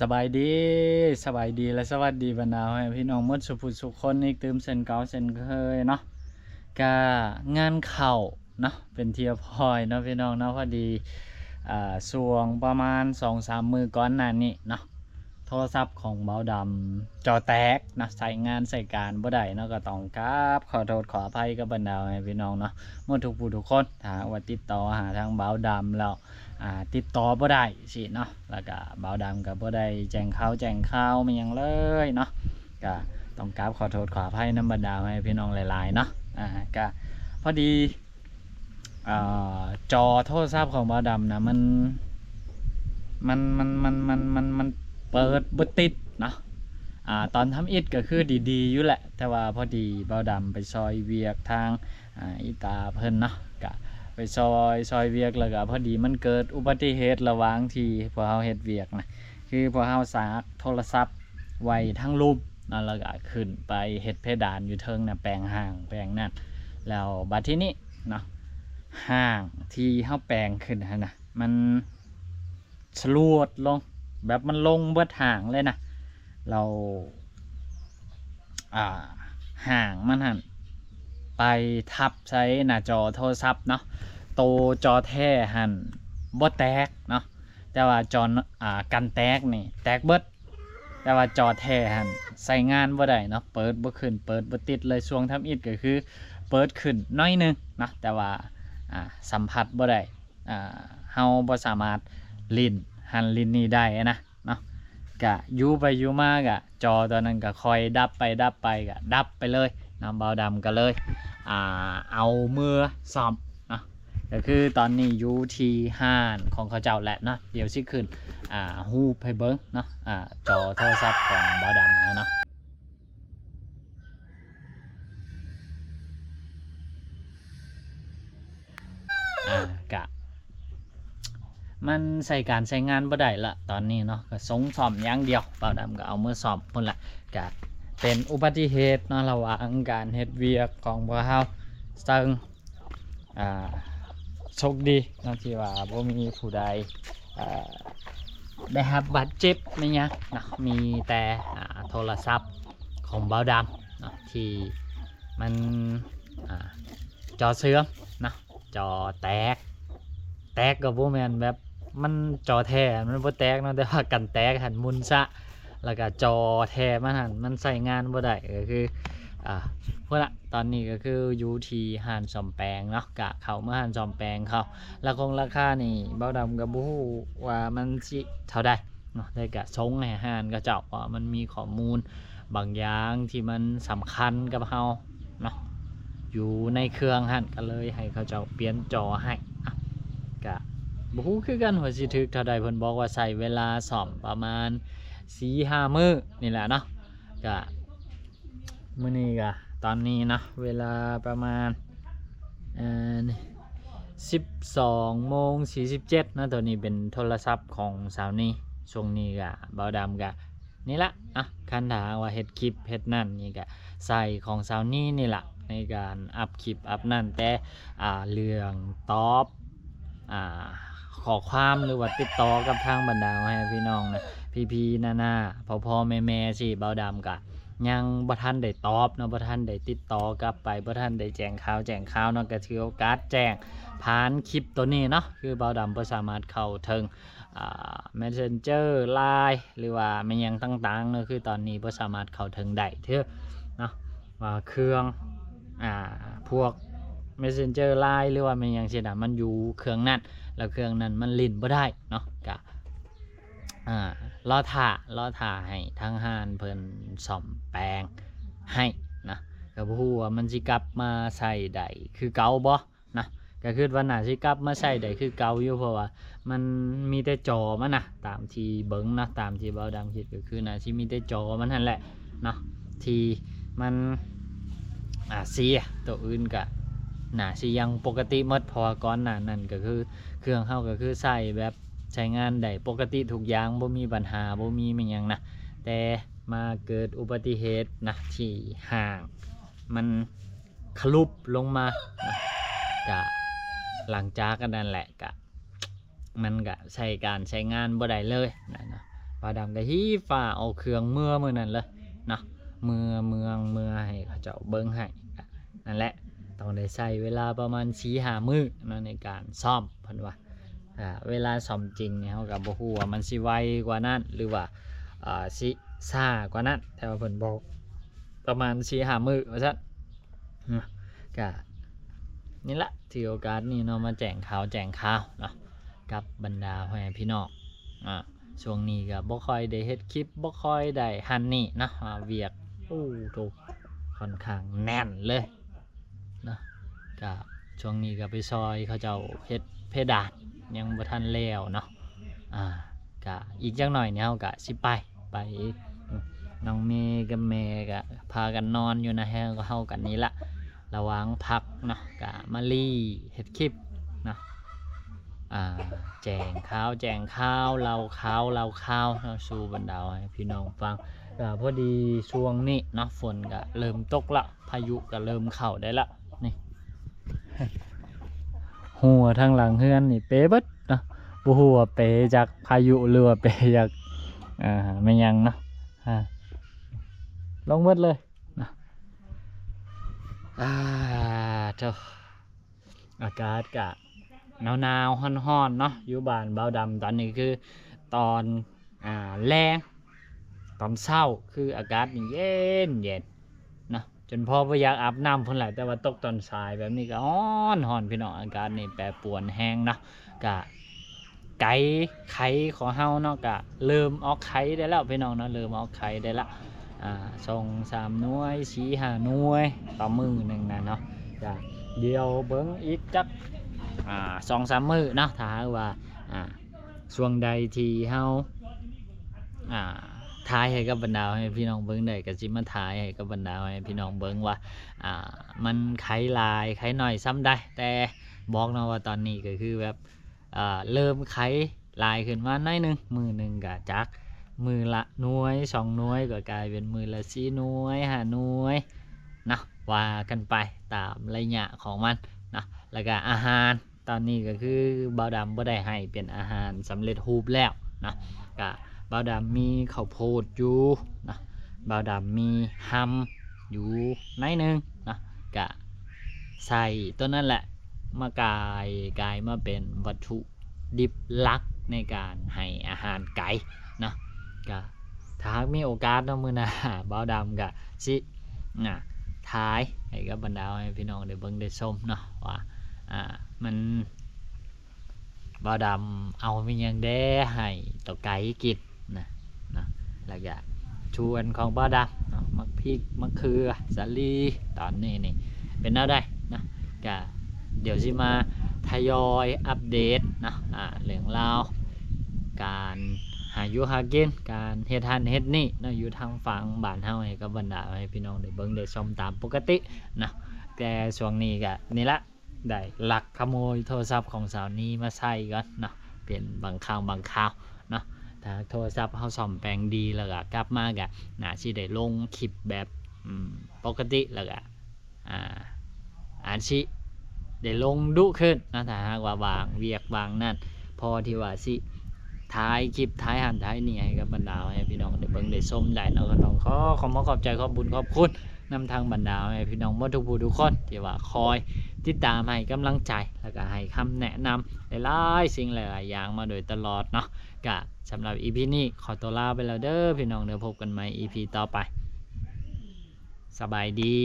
สบายดีสบายดีและสวัสดีบรรดาพี่น้องหมดสุขสุขคนอีกตื่มเส้นเก่าเส้นเคยเนาะกงานเข่าเนาะเป็นเทียพอยเนาะพี่น้องเนาะพอดีส่วงประมาณ 2-3 มือก่อนหน้านี้เนาะโทรศัพท์ของเบาดำจอแตกนะใส่งานใส่การบ่ได้เนาะก็ต้องกราบขอโทษขออภัยกับบรรดาพี่น้องเนาะหมดทุกผู้ทุกคนถ้าว่าติดต่อหาทางเบาดำแล้วติดต่อบ่ได้สิเนาะแล้วก็เบาดำก็บ่ได้แจ้งข่าวมันยังเลยเนาะก็ต้องกราบขอโทษขออภัยนำบรรดาพี่น้องหลายๆเนาะก็พอดีจอโทรศัพท์ของเบาดำนะมันเปิดบ่ติดเนาะตอนทำอิฐก็คือดีๆอยู่แหละแต่ว่าพอดีเบาดำไปซอยเวียกทางอีตาเพิ่นเนาะก็ไปซอยเวียกแล้วก็พอดีมันเกิดอุบัติเหตุระหว่างที่พวกเฮาเฮ็ดเวียกนะคือพวกเฮาสากโทรศัพท์ไว้ทั้งรูปนั่นแล้วก็ขึ้นไปเฮ็ดเพดานอยู่เทิงน่ะแปลงห้างแปลงนั่นแล้วบัดทีนี้เนาะห้างที่เฮาแปลงขึ้นหั่นน่ะมันสลวดลงแบบมันลงเบิดห่างเลยนะเราห่างมันหันไปทับใช้หน้าจอโทรศัพท์เนาะโตจอแท้หันบ่แตกเนาะแต่ว่าจอกันแตกนี่แตกเบิดแต่ว่าจอแท้หันใส่งานบ่ได้เนาะเปิดบ่ขึ้นเปิดบ่ติดเลยช่วงทำอิฐก็คือเปิดขึ้นน้อยนึงเนาะแต่ว่าสัมผัสบ่ได้เฮาบ่สามารถลิ้นหันลิ้นนี่ได้นะเนาะกะอยู่ไปอยู่มากะจอตอนนั้นก็คอยดับไปกะดับไปเลยน้ำเบาดำก็เลยเอามือซ่อมนะก็คือตอนนี้อยู่ที่ห้านของเขาเจ้าแหละเนาะเดี๋ยวสิขึ้นฮูปให้เบิ้งเนาะจอโทรศัพท์ของเบาดำเนาะกะมันใส่การใช้งานบ่ได้ละตอนนี้เนาะก็สงซ่อมอย่างเดียวเบาดำก็เอามือซ่อมพุ่นละกะเป็นอุบัติเหตุเนาะระหว่างการเฮ็ดเวียกของพวกเฮาซึ่งโชคดีเนาะที่ว่าบ่มีผู้ใดได้รับบาดเจ็บไม่ยังเนาะมีแต่โทรศัพท์ของเบาดำเนาะที่มันจอเสื่อมเนาะจอแตกก็บ่แม่นแบบมันจอแท้มันบ่แตกเนาะแต่ว่ากันแตกหันมุนซะแล้วก็จอแท้มันหันมันใส่งานบ่ได้ก็คือพวกละตอนนี้ก็คืออยู่ที่ห้านซ่อมแปลงเนาะกะเข้ามาห้านซ่อมแปลงเขาราคานี่เบาดำก็บ่ฮู้ว่ามันสิเท่าใดเนาะแต่ก็ส่งให้ห้านเขาเจ้าว่ามันมีข้อมูลบางอย่างที่มันสำคัญกับเฮาเนาะอยู่ในเครื่องหันก็เลยให้เขาเจ้าเปลี่ยนจอให้กะบ่ฮู้คือกันว่าสิถึกเท่าใดเพิ่นบอกว่าใช้เวลาซ่อมประมาณ 4-5 มื้อนี่แหละเนาะกะมื้อนี้กะตอนนี้นะเวลาประมาณ12:47นะตัวนี้เป็นโทรศัพท์ของสาวนี้ช่วงนี้กะเบาดำกะนี่ละคันถามว่าเฮ็ดคลิปเฮ็ดนั่นนี่กะใส่ของสาวนี้นี่ละในการอัพคลิปอัพนั่นแต่เรื่องตอบขอความหรือว่าติดต่อกับทางบรรดาพี่น้องนะพี่ๆน้าๆพ่อๆแม่ๆสิเบาดำกะยังบ่ทันได้ตอบเนาะบ่ทันได้ติดต่อกลับไปบ่ทันได้แจ้งข่าวเนาะก็ถือโอกาสแจ้งผ่านคลิปตัวนี้เนาะคือเบาดำบ่สามารถเข้าถึงMessenger LINE หรือว่าแม่นหยังต่างๆเนาะคือตอนนี้บ่สามารถเข้าถึงได้เด้อเนาะว่าเครื่องพวก Messenger LINE หรือว่าแม่นหยังสิน่ะมันอยู่เครื่องนั้นแล้วเครื่องนั้นมันลิ้นบ่ได้เนาะก็รอท่าให้ทางห้านเพิ่นซ่อมแปลงให้นะก็บ่ฮู้ว่ามันสิกลับมาใช้ได้คือเก่าบ่นะก็คิดว่าน่าสิกลับมาใช้ได้คือเก่าอยู่เพราะว่ามันมีแต่จอมันนะตามที่เบิ่งนะตามที่เบาดำคิดก็คือน่าสิมีแต่จอมันนั่นแหละเนาะที่มันเสียตัวอื่นก็น่าสิยังปกติหมดเพราะว่าก่อนหน้านั้นก็คือเครื่องเฮาก็คือใช้แบบใช้งานได้ปกติทุกอย่างบ่มีปัญหาบ่มีแม่นหยังนะแต่มาเกิดอุบัติเหตุนะที่ห่างมันคลุบลงมานะกะหลังจากกันนั่นแหละกะมันก็ใช้การใช้งานบ่ได้เลยนะ บ่าวดำก็ฮีฟ้าเอาเครื่องเมื่อมื้อนั้นเลยเนาะเมื่อให้เขาเจ้าเบิ่งให้นั่นแหละต้องได้ใช้เวลาประมาณ 4-5 มื้อเนาะในการซ่อมเพิ่นว่าเวลาซ่อมจริงเนี่ยเฮาก็บ่ฮู้ว่ามันสิไวกว่านั้นหรือว่าสิช้ากว่านั้นแต่ว่าเพิ่นบอกประมาณ 4-5 มื้อว่าซั่นก็นี่ละถือโอกาสนี้เนาะมาแจ้งข่าวเนาะกับบรรดาพ่อแม่พี่น้องช่วงนี้ก็บ่ค่อยได้เฮ็ดคลิปบ่ค่อยได้หันนี่เนาะเวียกถูกค่อนข้างแน่นเลยเนาะก็ช่วงนี้ก็ไปซอยเขาเจ้าเฮ็ดเพดานยังบ่ทันแล้วเนาะก็อีกจักหน่อยเนี่ยเฮาก็สิไปน้องเมย์กับแม่ก็พากันนอนอยู่นะเฮากันนี้ละระหว่างพักเนาะก็มาเฮ็ดคลิปเนาะแจ้งข่าวเล่าข่าวเนาะสู่บรรดาให้พี่น้องฟังก็พอดีช่วงนี้เนาะฝนก็เริ่มตกละพายุก็เริ่มเข้าได้ละนี่ หัวทางหลังเฮือนนี่เป๊ะเบิดเนาะบ่ฮู้ว่าเป๊ะจากพายุหรือว่าเป๊ะจากไม่ยังเนาะลงเบิดเลยนะเจ้าอากาศกะหนาวร้อนเนาะอยู่บ้านบ่าวดำตอนนี้คือตอนแรงตอนเช้าคืออากาศนี่เย็นนะจนพอบ่อยากอาบน้ำพุ่นแหละแต่ว่าตกตอนสายแบบนี้ก็ร้อนพี่น้องอากาศนี่แปรปรวนแห้งเนาะกะไข่ของเฮาเนาะกะเริ่มออกไข่ได้แล้วพี่น้องเนาะเริ่มออกไข่ได้ละ2-3 หน่วย 4-5 หน่วยต่อมื้อนึงนะเนาะจ้ะเดี๋ยวเบิ่งอีกจัก2-3 มื้อเนาะถ้าหากว่าช่วงใดที่เฮาถ่ายให้กับบรรดาให้พี่น้องเบิ่งได้ก็สิมาถ่ายให้กับบรรดาให้พี่น้องเบิ่งว่ามันไข่ลายไข่น้อยซ้ำได้แต่บอกเนาะว่าตอนนี้ก็คือแบบเริ่มไข่ลายขึ้นมาหน่อยนึงมื้อนึงก็จักมือละหน่วย2 หน่วยก็กลายเป็นมือละ4 หน่วย5 หน่วยนะว่ากันไปตามระยะของมันนะแล้วก็อาหารตอนนี้ก็คือบ่าวดำบ่ได้ให้เป็นอาหารสำเร็จรูปแล้วนะก็บ่าวดำมีข้าวโพดอยู่นะบ่าวดำมีฮัมอยู่หน่อยนึงนะก็ใส่ตัวนั้นแหละมากลายมาเป็นวัตถุดิบหลักในการให้อาหารไก่นะก็ถ้ามีโอกาสเนาะมื้อหน้าบ่าวดำก็สิถ่ายให้กับบรรดาให้พี่น้องได้เบิ่งได้ชมเนาะว่ามันบ่าวดำเอามีหยังแด้ให้ต่อไก่กินนะแล้วก็ชวนของบ่าวดำเนาะมักพริกมะเขือสาลีตอนนี้นี่เป็นแนวใดนะก็เดี๋ยวสิมาทยอยอัปเดตนะเรื่องราวการหาอยู่หากินการเฮ็ดหันเฮ็ดนี่เนาะอยู่ทางฝั่งบ้านเฮาให้กับบรรดาให้พี่น้องได้เบิ่งได้ชมตามปกตินะแต่ช่วงนี้ก็นี่ละได้ลักขโมยโทรศัพท์ของสาวนี้มาใช้ก่อนเนาะเป็นบางคราวเนาะถ้าโทรศัพท์เฮาซ่อมแปลงดีแล้วก็กลับมาก็น่าสิได้ลงคลิปแบบปกติแล้วก็อาจสิได้ลงดุขึ้นนะถ้าหากว่าบางเวียกบางนั่นพอที่ว่าสิท้ายคลิปท้ายหันท้ายนี่ให้กับบรรดาให้พี่น้องได้เบิ่งได้ชมได้เนาะก็ต้องขอบใจขอบบุญขอบคุณนำทางบรรดาให้พี่น้องบ่ทุกผู้ทุกคนที่ว่าคอยติดตามให้กำลังใจแล้วก็ให้คำแนะนำหลายๆสิ่งหลายๆอย่างมาโดยตลอดเนาะก็สำหรับ EP นี้ขอตัวลาไปแล้วเด้อพี่น้องเดี๋ยวพบกันใหม่ EP ต่อไปสบายดี